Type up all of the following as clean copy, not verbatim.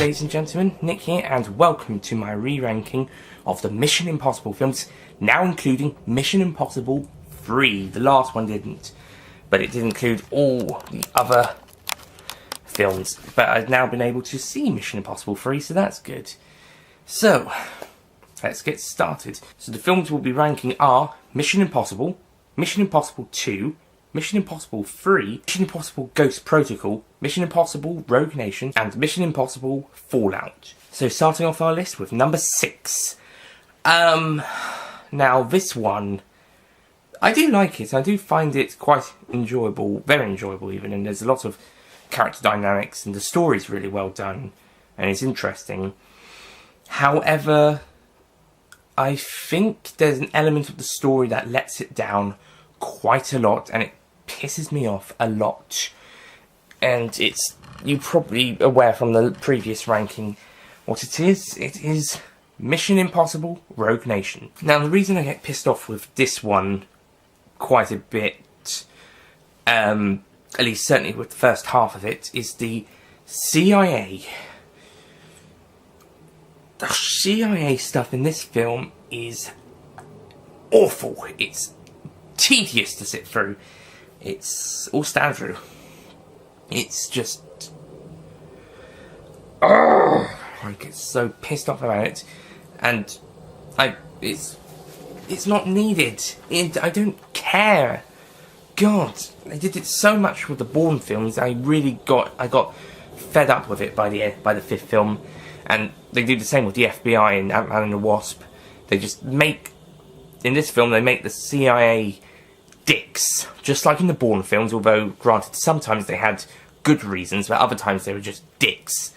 ladies and gentlemen, Nick here, and welcome to my re-ranking of the Mission Impossible films, now including Mission Impossible 3. The last one didn't, but it did include all the other films. But I've now been able to see Mission Impossible 3, so that's good. So, let's get started. So the films we'll be ranking are Mission Impossible, Mission Impossible 2, Mission Impossible 3, Mission Impossible Ghost Protocol, Mission Impossible Rogue Nation, and Mission Impossible Fallout. So starting off our list with number 6. Now this one, I do like it. I do find it quite enjoyable, very enjoyable even, and there's a lot of character dynamics, and the story's really well done, and it's interesting. However, I think there's an element of the story that lets it down quite a lot, and it pisses me off a lot. And it's, you're probably aware from the previous ranking what it is. It is Mission Impossible Rogue Nation. Now, the reason I get pissed off with this one quite a bit, at least certainly with the first half of it, is the CIA. The CIA stuff in this film is awful. It's tedious to sit through. It's all stand through. It's just, I get so pissed off about it, and it's not needed. I don't care. God, they did it so much with the Bourne films. I got fed up with it by the fifth film, and they do the same with the FBI and Ant-Man and the Wasp. They just make, in this film, they make the CIA dicks, just like in the Bourne films, although granted sometimes they had good reasons, but other times they were just dicks.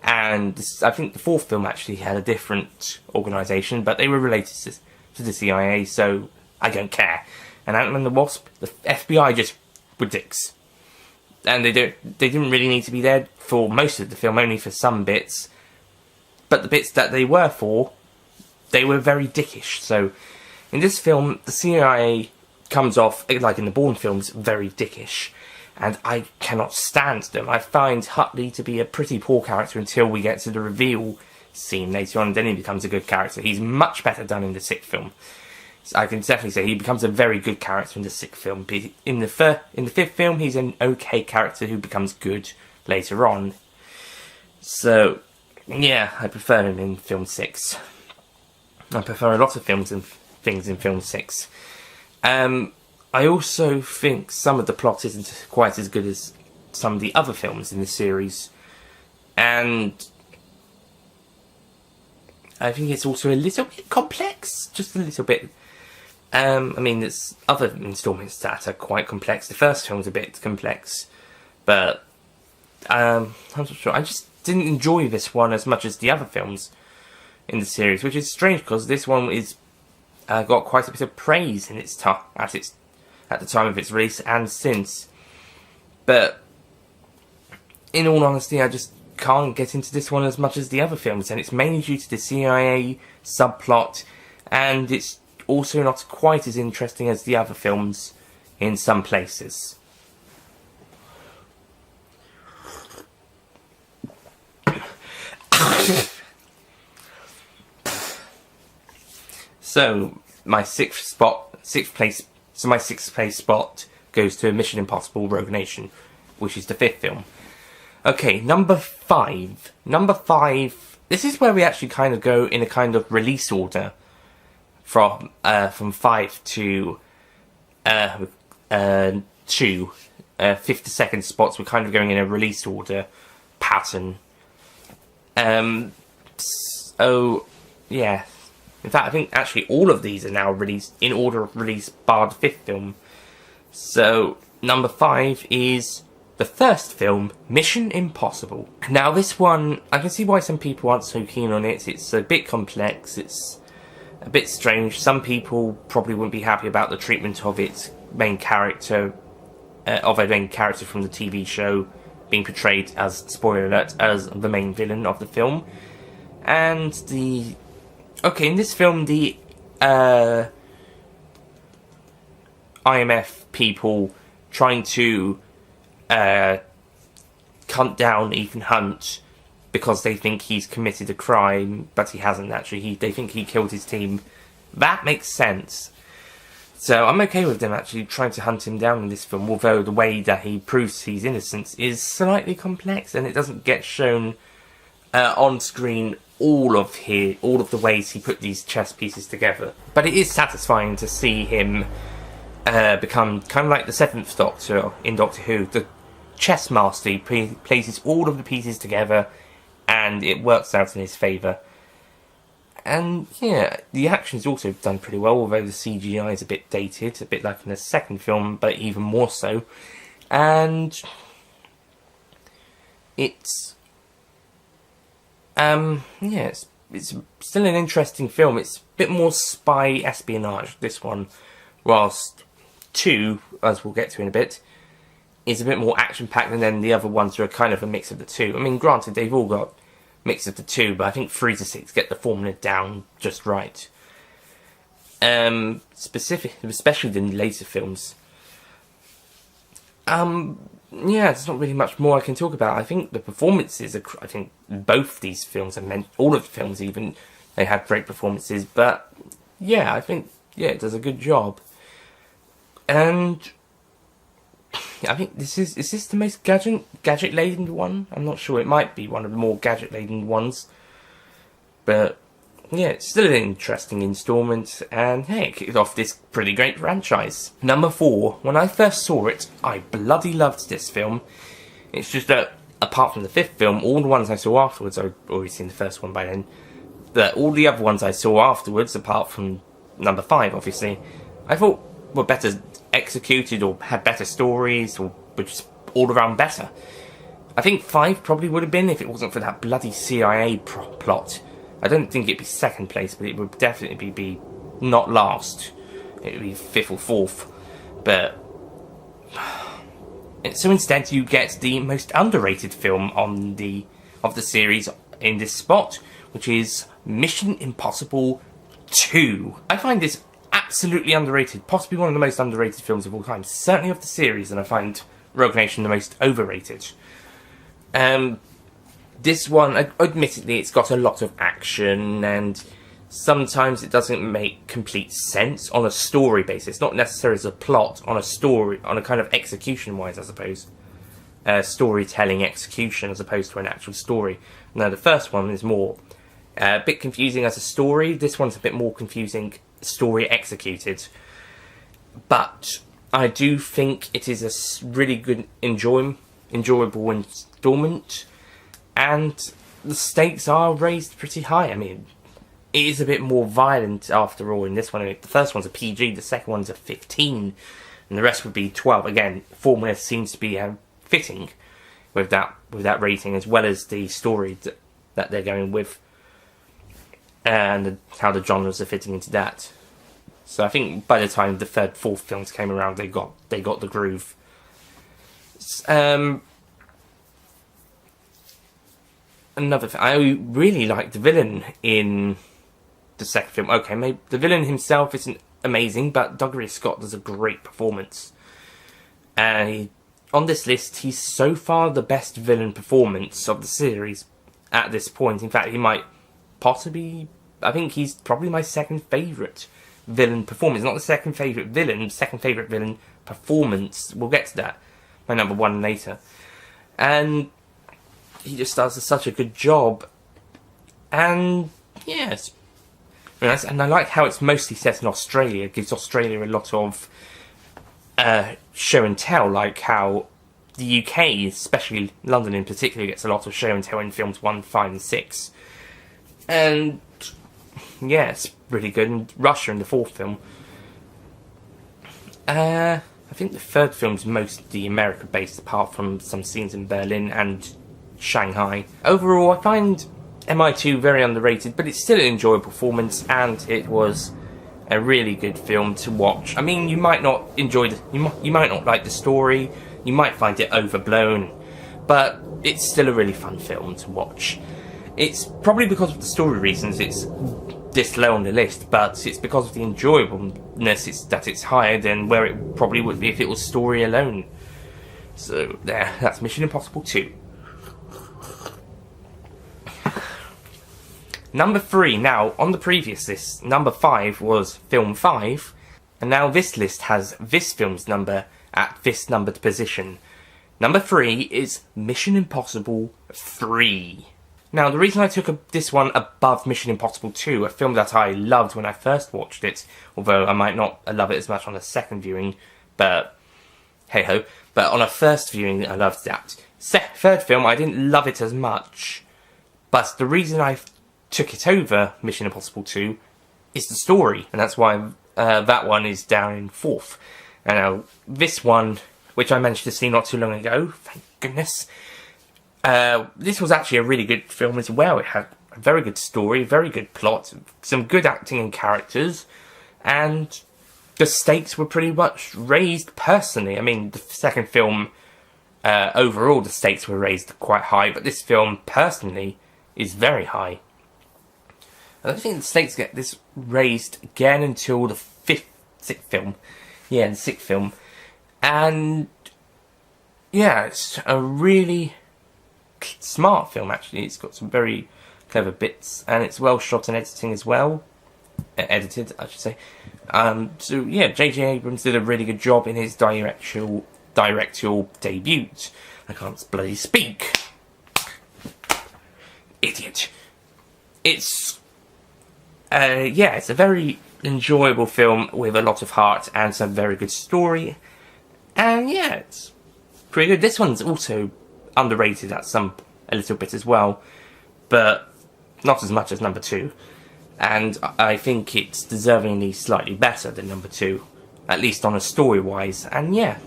And I think the fourth film actually had a different organisation, but they were related to the CIA, so I don't care. And Ant-Man and the Wasp, the FBI just were dicks, and they didn't really need to be there for most of the film, only for some bits. But the bits that they were for, they were very dickish. So in this film, the CIA comes off, like in the Bourne films, very dickish, and I cannot stand them. I find Hutley to be a pretty poor character until we get to the reveal scene later on, and then he becomes a good character. He's much better done in the sixth film. So I can definitely say he becomes a very good character in the sixth film. In the fifth film, he's an okay character who becomes good later on. So yeah, I prefer him in film 6. I prefer a lot of things in film 6. I also think some of the plot isn't quite as good as some of the other films in the series, and I think it's also a little bit complex, just a little bit. I mean, there's other installments that are quite complex. The first film's a bit complex, but I'm not sure. I just didn't enjoy this one as much as the other films in the series, which is strange because this one is got quite a bit of praise in at the time of its release and since. But in all honesty, I just can't get into this one as much as the other films, and it's mainly due to the CIA subplot, and it's also not quite as interesting as the other films in some places. So my sixth place spot goes to Mission Impossible Rogue Nation, which is the fifth film. Okay, number 5. Number 5. This is where we actually kind of go in a kind of release order from 5 to 2. 52nd spots. We're kind of going in a release order pattern. So yeah. In fact, I think actually all of these are now released in order of release, bar the fifth film. So, number 5 is the first film, Mission Impossible. Now, this one, I can see why some people aren't so keen on it. It's a bit complex, it's a bit strange. Some people probably wouldn't be happy about the treatment of its main character, from the TV show, being portrayed as, spoiler alert, as the main villain of the film. And okay, in this film, the IMF people trying to hunt down Ethan Hunt because they think he's committed a crime, but he hasn't actually. They think he killed his team. That makes sense. So I'm okay with them actually trying to hunt him down in this film, although the way that he proves his innocence is slightly complex, and it doesn't get shown on screen all of the ways he put these chess pieces together. But it is satisfying to see him become kind of like the Seventh Doctor in Doctor Who, the chess master. He places all of the pieces together, and it works out in his favour. And yeah, the action's also done pretty well, although the CGI is a bit dated, a bit like in the second film, but even more so. And it's it's still an interesting film. It's a bit more spy espionage, this one, whilst 2, as we'll get to in a bit, is a bit more action-packed, and then the other ones are kind of a mix of the two. I mean, granted, they've all got mix of the two, but I think 3 to 6 get the formula down just right. Especially the later films. Yeah, there's not really much more I can talk about. I think the performances are, I think both these films, all of the films even, they had great performances, but yeah, I think, yeah, it does a good job. And I think is this the most gadget-laden one? I'm not sure. It might be one of the more gadget-laden ones. But yeah, it's still an interesting installment, and hey, it kicked off this pretty great franchise. Number 4. When I first saw it, I bloody loved this film. It's just that, apart from the 5th film, all the ones I saw afterwards, I'd already seen the first one by then, but all the other ones I saw afterwards, apart from number 5, obviously, I thought were better executed, or had better stories, or were just all around better. I think 5 probably would have been if it wasn't for that bloody CIA plot. I don't think it'd be second place, but it would definitely be not last. It would be 5th or 4th. But so instead, you get the most underrated film of the series in this spot, which is Mission Impossible 2. I find this absolutely underrated, possibly one of the most underrated films of all time, certainly of the series, and I find Rogue Nation the most overrated. This one, admittedly, it's got a lot of action, and sometimes it doesn't make complete sense on a story basis, not necessarily as a plot, on a story, on a kind of execution-wise, I suppose. Storytelling execution as opposed to an actual story. Now, the first one is more a bit confusing as a story. This one's a bit more confusing story executed. But I do think it is a really good, enjoyable installment. And the stakes are raised pretty high. I mean, it is a bit more violent after all in this one. I mean, the first one's a PG, the second one's a 15, and the rest would be 12. Again, formula seems to be fitting with that rating, as well as the story that they're going with, and how the genres are fitting into that. So I think by the time the 3rd, 4th films came around, they got the groove. Another thing, I really like the villain in the second film. Okay, maybe the villain himself isn't amazing, but Douglas Scott does a great performance. On this list, he's so far the best villain performance of the series at this point. In fact, he might possibly, I think he's probably my second favourite villain performance. Not the second favourite villain, second favourite villain performance. We'll get to that. My number 1 later. And he just does such a good job. And yes, and I like how it's mostly set in Australia. It gives Australia a lot of show and tell, like how the UK, especially London in particular, gets a lot of show and tell in films 1, 5 and 6. And yeah, it's really good. And Russia in the 4th film. I think the 3rd film's mostly America based, apart from some scenes in Berlin and Shanghai. Overall, I find MI2 very underrated, but it's still an enjoyable performance, and it was a really good film to watch. I mean, you might not enjoy you might not like the story, you might find it overblown, but it's still a really fun film to watch. It's probably because of the story reasons it's this low on the list, but it's because of the enjoyableness that it's higher than where it probably would be if it was story alone. So there, that's Mission Impossible 2. Number 3, now, on the previous list, number 5 was film 5, and now this list has this film's number at this numbered position. Number 3 is Mission Impossible 3. Now, the reason I took this one above Mission Impossible 2, a film that I loved when I first watched it, although I might not love it as much on a second viewing, but hey-ho. But on a first viewing, I loved that. Third film, I didn't love it as much, but the reason I took it over Mission Impossible 2 is the story, and that's why that one is down in 4th. And now, this one, which I managed to see not too long ago, thank goodness, this was actually a really good film as well. It had a very good story, very good plot, some good acting and characters, and the stakes were pretty much raised personally. I mean, the second film, overall, the stakes were raised quite high, but this film, personally, is very high. I don't think the stakes get this raised again until the sixth film. Yeah, the sixth film. And yeah, it's a really smart film, actually. It's got some very clever bits, and it's well shot and editing as well. Edited, I should say. So yeah, J.J. Abrams did a really good job in his directorial debut. I can't bloody speak. Idiot. It's yeah, it's a very enjoyable film with a lot of heart and some very good story. And yeah, it's pretty good. This one's also underrated at a little bit as well, but not as much as number 2. And I think it's deservingly slightly better than number 2, at least on a story-wise. And yeah,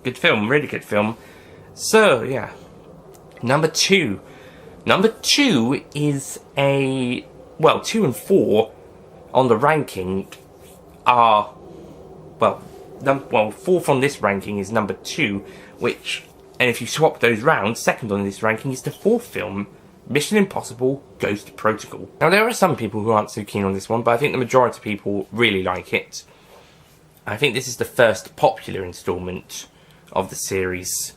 good film, really good film. So yeah, number 2. Number 2 is well, 2 and 4 on the ranking are, well, 4th on this ranking is number 2, which, and if you swap those round, second on this ranking is the 4th film, Mission Impossible Ghost Protocol. Now, there are some people who aren't so keen on this one, but I think the majority of people really like it. I think this is the first popular instalment of the series.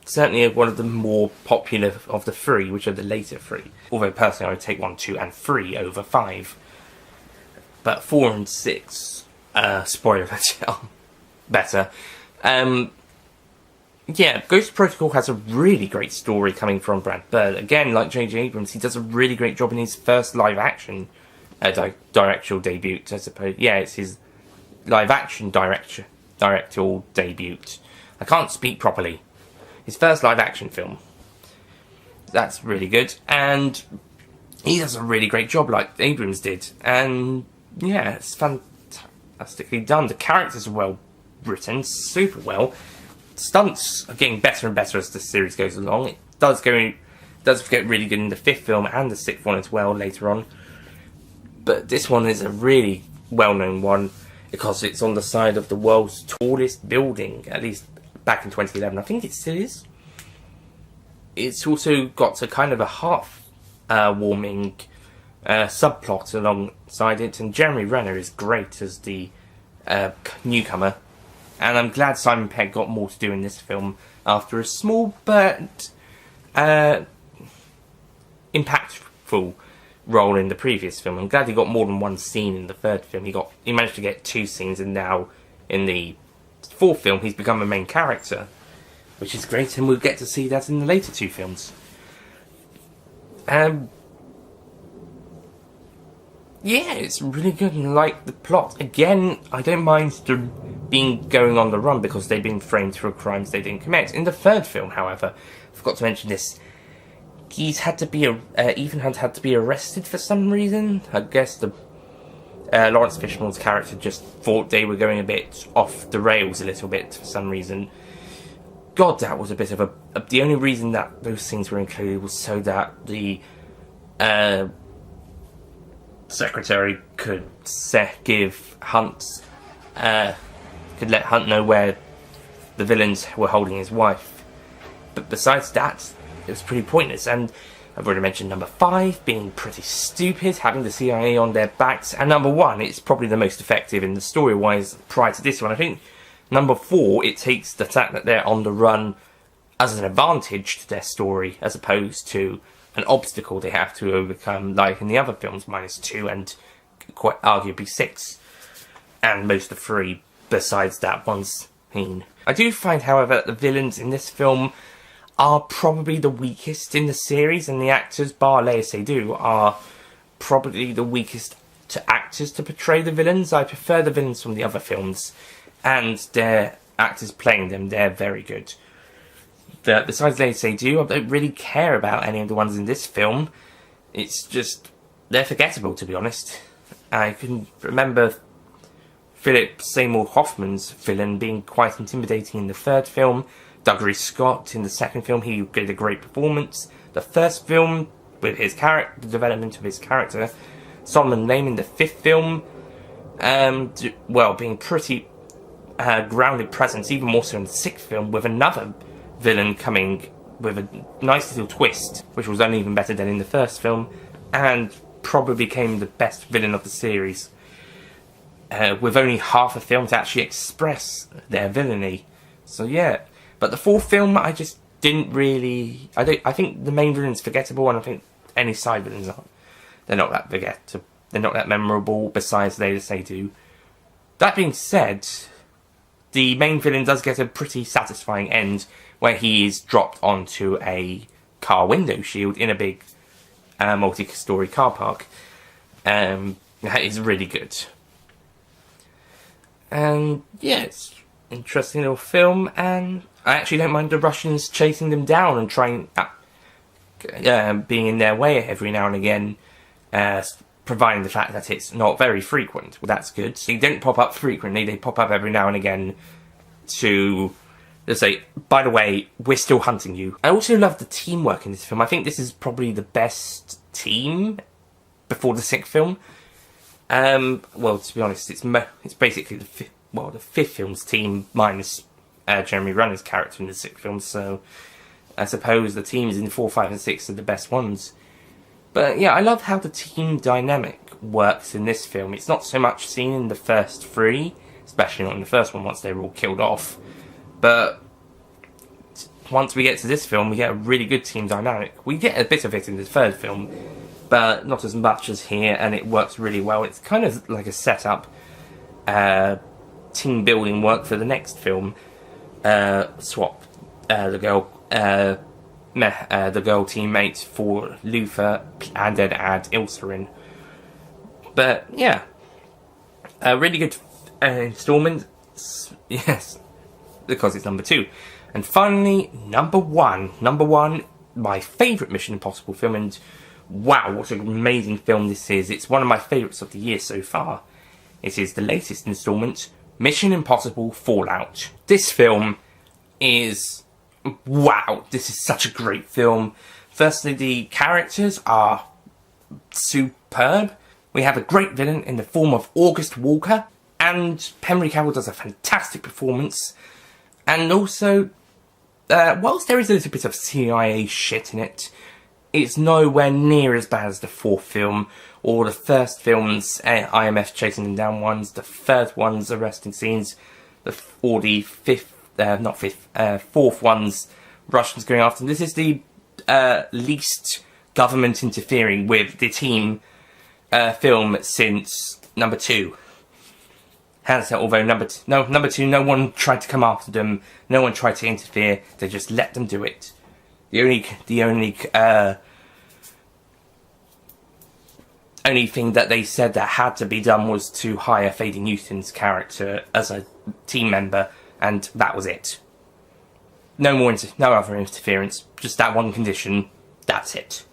Certainly one of the more popular of the 3, which are the later 3. Although personally I would take 1, 2 and 3 over 5. But 4 and 6, spoiler better. Yeah, Ghost Protocol has a really great story coming from Brad Bird. Again, like J.J. Abrams, he does a really great job in his first live-action directorial debut, I suppose. Yeah, it's his live-action directorial debut. I can't speak properly. His first live-action film. That's really good. And he does a really great job like Abrams did. And yeah, it's fantastically done. The characters are well written, super well. Stunts are getting better and better as the series goes along. It does get really good in the 5th film and the 6th one as well later on. But this one is a really well-known one because it's on the side of the world's tallest building, at least back in 2011. I think it still is. It's also got a kind of a heart-warming subplot alongside it, and Jeremy Renner is great as the newcomer. And I'm glad Simon Pegg got more to do in this film after a small but impactful role in the previous film. I'm glad he got more than one scene in the 3rd film. He managed to get 2 scenes, and now in the 4th film he's become a main character, which is great, and we'll get to see that in the later 2 films. Yeah, it's really good, and like the plot. Again, I don't mind being going on the run because they've been framed for crimes they didn't commit. In the 3rd film, however, I forgot to mention this, Ethan had to be arrested for some reason. I guess the Lawrence Fishburne's character just thought they were going a bit off the rails a little bit for some reason. God, that was a bit of the only reason that those scenes were included was so that the secretary could give Hunt, could let Hunt know where the villains were holding his wife. But besides that, it was pretty pointless. And I've already mentioned number 5 being pretty stupid, having the CIA on their backs. And number 1, it's probably the most effective in the story-wise prior to this one. I think number 4, it takes the fact that they're on the run as an advantage to their story, as opposed to an obstacle they have to overcome, like in the other films, -2 and quite arguably 6, and most of 3 besides that one's mean. I do find, however, that the villains in this film are probably the weakest in the series, and the actors, bar Léa Seydoux, are probably the weakest actors to portray the villains. I prefer the villains from the other films, and their actors playing them, they're very good. Besides Léa Seydoux, I don't really care about any of the ones in this film. It's just, they're forgettable, to be honest. I can remember Philip Seymour Hoffman's villain being quite intimidating in the 3rd film. Dougray Scott in the 2nd film, he gave a great performance. The 1st film, with his character, the development of his character. Solomon Lane in the 5th film, well, being pretty grounded presence, even more so in the 6th film, with another villain coming with a nice little twist, which was only even better than in the 1st film, and probably became the best villain of the series, with only half a film to actually express their villainy. So yeah, but the 4th film, I just didn't really. I think the main villain's forgettable, and I think any side villains aren't. They're not that forgettable. They're not that memorable. Besides Léa Seydoux. That being said, the main villain does get a pretty satisfying end, where he is dropped onto a car window shield in a big multi-storey car park. That is really good. And yeah, it's an interesting little film, and I actually don't mind the Russians chasing them down and trying being in their way every now and again, providing the fact that it's not very frequent. Well, that's good. They don't pop up frequently, they pop up every now and again to say, by the way, we're still hunting you. I also love the teamwork in this film. I think this is probably the best team before the 6th film. Well, to be honest, it's basically the 5th film's team minus Jeremy Renner's character in the 6th film, so I suppose the teams in 4, 5 and 6 are the best ones. But yeah, I love how the team dynamic works in this film. It's not so much seen in the first 3, especially not in the first one once they were all killed off, but once we get to this film, we get a really good team dynamic. We get a bit of it in the 3rd film, but not as much as here, and it works really well. It's kind of like a setup, team building work for the next film. Swap the girl teammate for Luther, and then add Ilsarin. But yeah, a really good installment. Yes, because it's number 2. And finally, number one, my favourite Mission Impossible film, and wow, what an amazing film this is. It's one of my favourites of the year so far. It is the latest instalment, Mission Impossible Fallout. This film is, wow, this is such a great film. Firstly, the characters are superb. We have a great villain in the form of August Walker, and Henry Cavill does a fantastic performance. And also, whilst there is a little bit of CIA shit in it, it's nowhere near as bad as the 4th film, or the first film's IMF chasing them down ones, the 3rd one's arresting scenes, or the 4th one's Russians going after them. This is the least government interfering with the team film since number 2. Although number 2, no one tried to come after them, no one tried to interfere, they just let them do it. The only thing that they said that had to be done was to hire Faye Newton's character as a team member, and that was it. No other interference, just that one condition, that's it.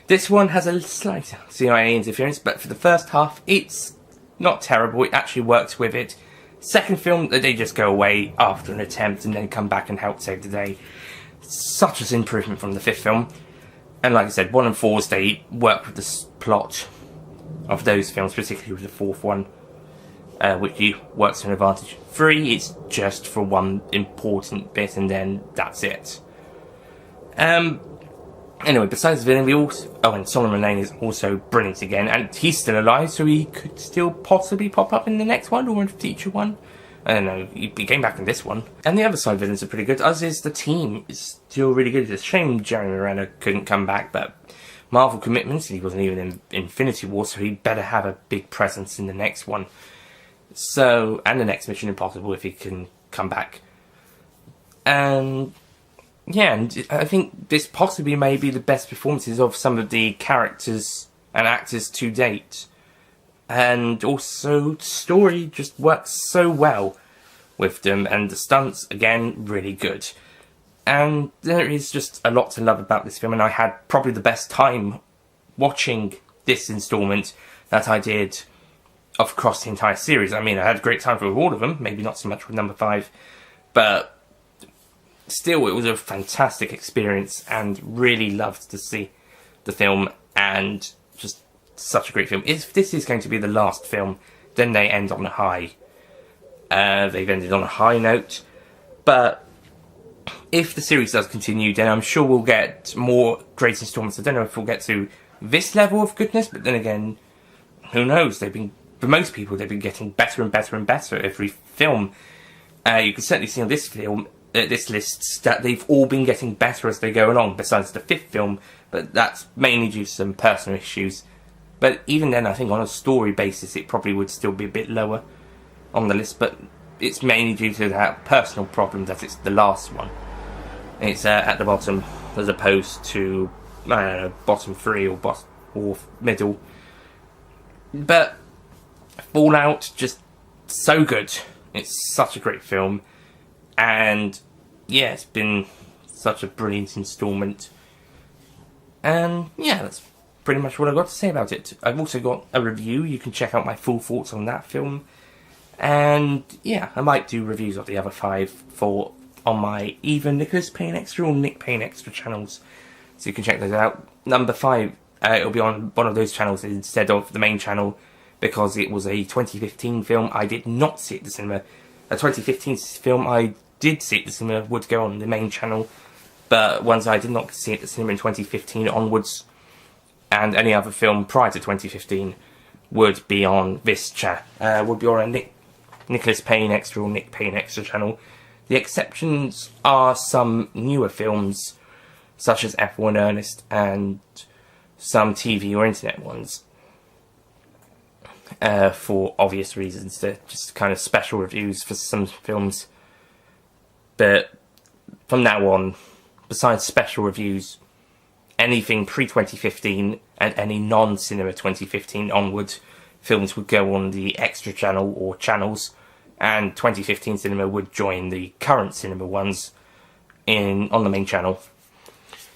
This one has a slight CIA interference, but for the first half, it's not terrible, it actually works with it. Second film, they just go away after an attempt and then come back and help save the day. Such an improvement from the 5th film. And like I said, 1 and 4's, they work with the plot of those films, particularly with the 4th one, which works to an advantage. 3, it's just for one important bit and then that's it. Anyway, besides the villain, we also... Oh, and Solomon Lane is also brilliant again, and he's still alive, so he could still possibly pop up in the next one, or in a future one. I don't know, he came back in this one. And the other side villains are pretty good, as is the team. It's still really good. It's a shame Jeremy Renner couldn't come back, but Marvel commitments, he wasn't even in Infinity War, so he better have a big presence in the next one. So, and the next Mission Impossible if he can come back. And yeah, and I think this possibly may be the best performances of some of the characters and actors to date. And also, story just works so well with them, and the stunts, again, really good. And there is just a lot to love about this film, and I had probably the best time watching this instalment that I did across the entire series. I mean, I had a great time with all of them, maybe not so much with number 5, but still, it was a fantastic experience, and really loved to see the film, and just such a great film. If this is going to be the last film, then they end on a high. They've ended on a high note, but if the series does continue, then I'm sure we'll get more great installments. I don't know if we'll get to this level of goodness, but then again, who knows? For most people, they've been getting better and better and better every film. You can certainly see on this film, this list, that they've all been getting better as they go along, besides the 5th film, but that's mainly due to some personal issues. But even then, I think on a story basis, it probably would still be a bit lower on the list, but it's mainly due to that personal problem that it's the last one. It's at the bottom, as opposed to, I don't know, bottom 3 or middle. But Fallout, just so good. It's such a great film. And yeah, it's been such a brilliant instalment. And yeah, that's pretty much what I've got to say about it. I've also got a review. You can check out my full thoughts on that film. And yeah, I might do reviews of the other 5 on my either Nicholas Payne Extra or Nick Payne Extra channels. So you can check those out. Number 5, it'll be on one of those channels instead of the main channel, because it was a 2015 film. I did not see it at the cinema. A 2015 film I did see at the cinema would go on the main channel, but ones I did not see at the cinema in 2015 onwards, and any other film prior to 2015 would be on this would be on a Nicholas Payne Extra or Nick Payne Extra channel. The exceptions are some newer films, such as F1 Ernest, and some TV or internet ones. For obvious reasons, they're just kind of special reviews for some films. But from now on, besides special reviews, anything pre-2015 and any non-cinema 2015 onward films would go on the extra channel or channels, and 2015 cinema would join the current cinema ones on the main channel.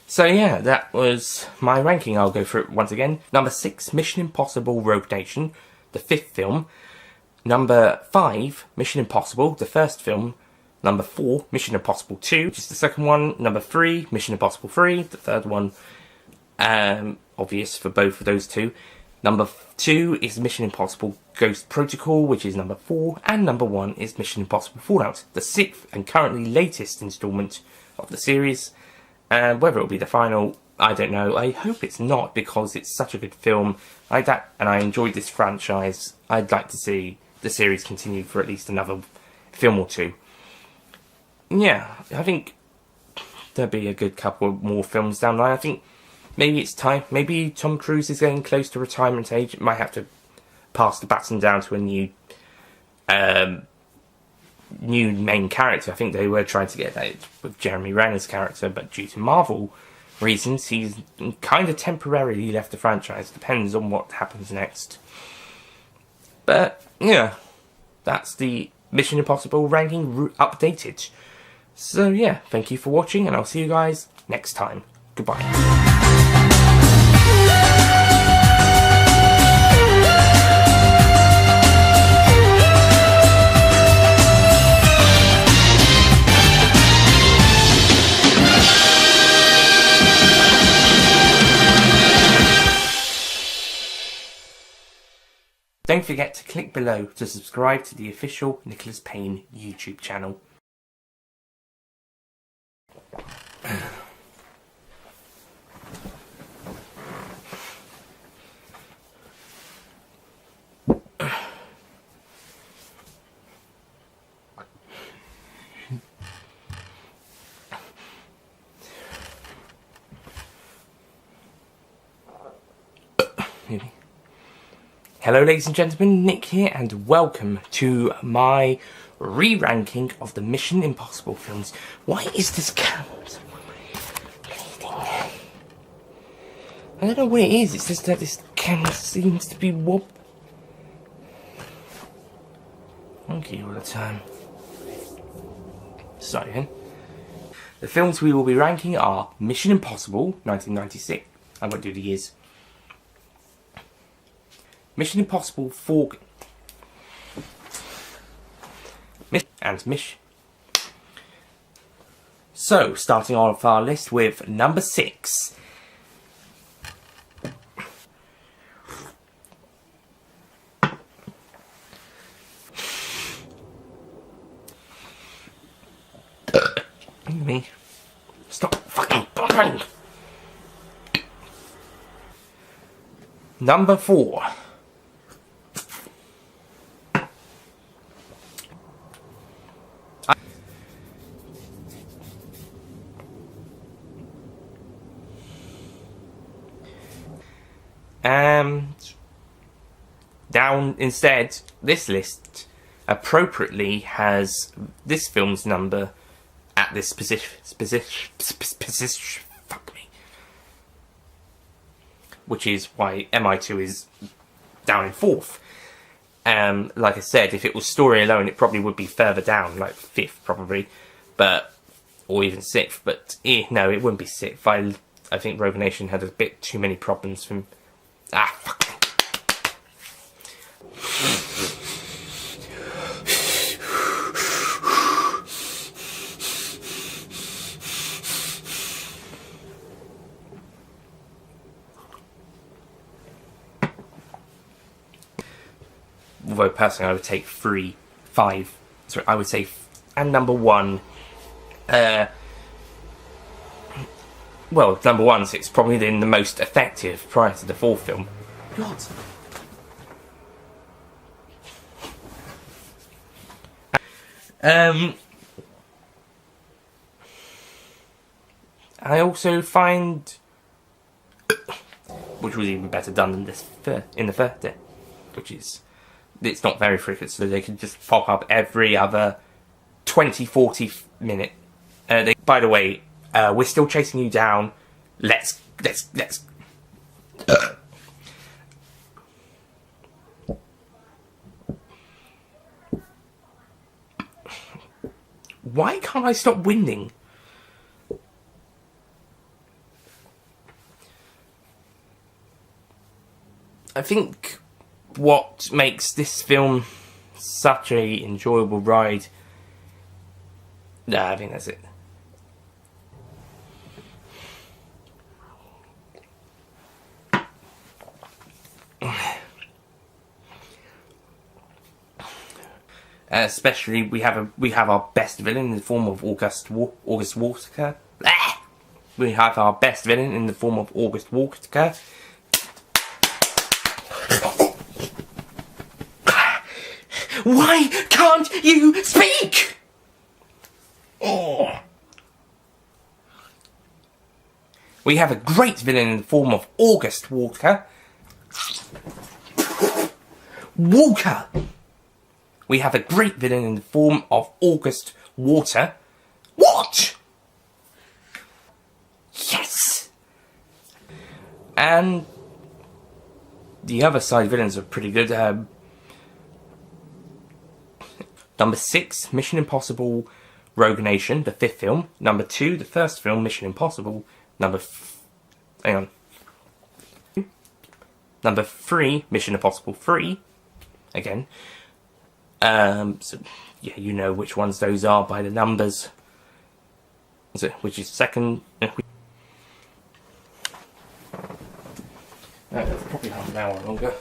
So yeah, that was my ranking. I'll go through it once again. Number 6, Mission Impossible Rogue Nation, the 5th film. Number 5, Mission Impossible, the 1st film. Number 4, Mission Impossible 2, which is the 2nd one. Number 3, Mission Impossible 3, the 3rd one. Obvious for both of those two. Number 2 is Mission Impossible Ghost Protocol, which is number 4. And number 1 is Mission Impossible Fallout, the 6th and currently latest instalment of the series. Whether it'll be the final, I don't know. I hope it's not, because it's such a good film. And I enjoyed this franchise. I'd like to see the series continue for at least another film or 2. Yeah, I think there'll be a good couple more films down the line. I think maybe it's time. Maybe Tom Cruise is getting close to retirement age. It might have to pass the baton down to a new main character. I think they were trying to get that with Jeremy Renner's character, but due to Marvel reasons, he's kind of temporarily left the franchise. Depends on what happens next. But yeah, that's the Mission Impossible ranking updated. So yeah, thank you for watching, and I'll see you guys next time. Goodbye. Don't forget to click below to subscribe to the official Nicholas Payne YouTube channel. maybe. Hello ladies and gentlemen, Nick here, and welcome to my re-ranking of the Mission Impossible films. Why is this camera so bleeding? I don't know what it is, it's just that this camera seems to be wonky all the time. So again, the films we will be ranking are Mission Impossible 1996. I won't do the years. Mission Impossible 4 and Mission. So, starting off our list with number 6. Me. Stop fucking bothering. Number 4. Down instead, this list appropriately has this film's number at this position. Fuck me. Which is why MI2 is down in 4th. Like I said, if it was story alone, it probably would be further down, like 5th probably, or even 6th. But no, it wouldn't be 6th. I think Rogue Nation had a bit too many problems from. Fuck. Although personally, I would take 3, 5. Sorry, I would say, and number 1. Well, number 1, so it's probably been the most effective prior to the 4th film. God. I also find, which was even better done than this in the first, which is, it's not very frequent, so they can just pop up every other 20-40 minute. By the way, we're still chasing you down. Let's. Why can't I stop winding? I think what makes this film such a enjoyable ride. Nah, I think that's it. Especially, we have our best villain in the form of August Walker. We have our best villain in the form of August Walker. Why can't you speak? Oh. We have a great villain in the form of August Walker. We have a great villain in the form of August Water. What? Yes! And the other side villains are pretty good. Number 6, Mission Impossible Rogue Nation, the 5th film. Number 2, the first film, Mission Impossible. Number 3, Mission Impossible 3. Again. So, yeah, you know which ones those are by the numbers. So, which is second. Probably half an hour longer.